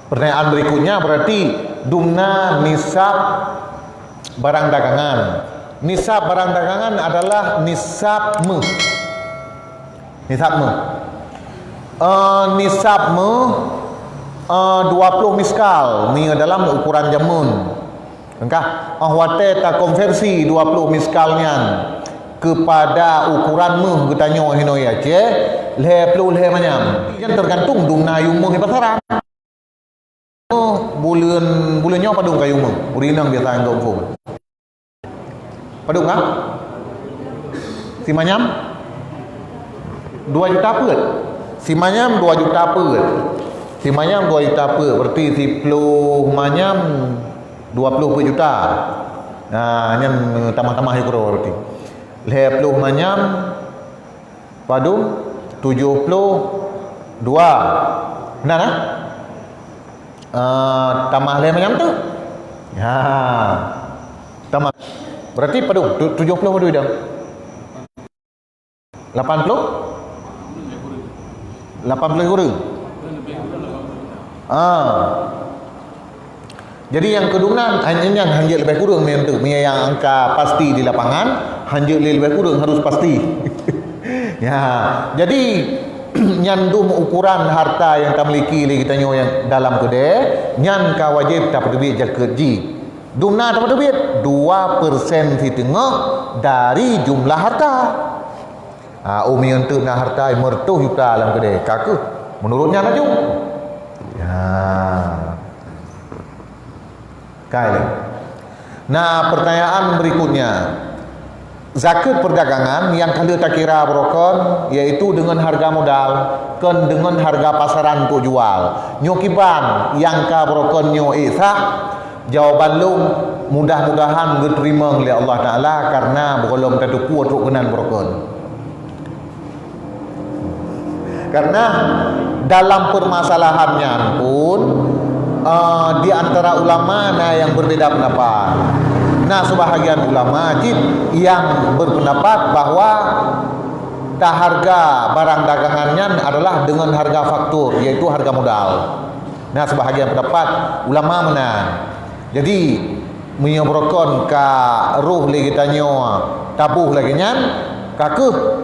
Pertanyaan berikutnya berarti dumna nisab barang dagangan. Nisab barang dagangan adalah nisab me. Nisab me. Nisab me 20 miskal ni dalam ukuran jamun. Engkah ahwate ta konversi 20 miskalnya kepada ukuran me getanyo hino ya ce le plu le manyam. Yang tergantung dumna yumo di pasaran. Bulannya padung kayu mu. Urinang biasa enggak ufung. Padung kah? Si manyam 2 juta per. Si manyam 2 juta per. Si manyam 2 juta per. Berarti si plu manyam 20 per juta. Nah, ini tambah-tambah ikro berarti. Le plu manyam padung 72. Benar tak? Tambah le macam tu. Ya. Tambah. Berarti padung 70 padu dah. 80? 80 kurang. Jadi yang kedua hanya hanjil lebih kurang ni tu. Yang angka pasti di lapangan, hanjil lebih kurang harus pasti. Ya. Jadi nyandum ukuran harta yang tak miliki lagi kita yang dalam kedai nyan ka wajib dapat duit jaket ji dumna dapat duit 2% si tengah dari jumlah harta. Umi untuk nak harta mertuh juta dalam kedai kaku menurutnya nak jum ya kali. Nah, pertanyaan berikutnya, zakat perdagangan yang kalau tak kira brokon iaitu dengan harga modal kan dengan harga pasaran tu jual nyokiban yang ka brokon nyo isah jawaban lu mudah-mudahan diterima oleh Allah Taala karena belum tentu kuat untuk kenan brokon. Karena dalam permasalahannya pun di antara ulama yang berbeda pendapat. Nah, sebahagian ulama yang berpendapat bahwa harga barang dagangannya adalah dengan harga faktur, yaitu harga modal. Nah, sebahagian pendapat ulama menang. Jadi menyobrokon ka ruh lagi tanyo tabuh lagi nyan kakuh.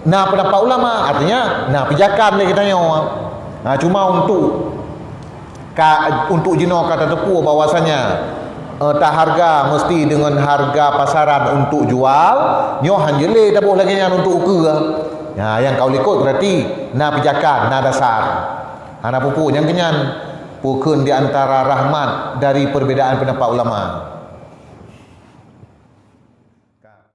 Nah, pendapat ulama artinya pijakan lagi tanyo. Nah, cuma untuk jino kata tepu bahwasanya tak harga mesti dengan harga pasaran untuk jual nyo hanjele tabuh lagi yang untuk ukur. Ya, yang kau likut berarti pijakan dasar. Ana pupu yang kenyan pukun di antara rahmat dari perbedaan pendapat ulama.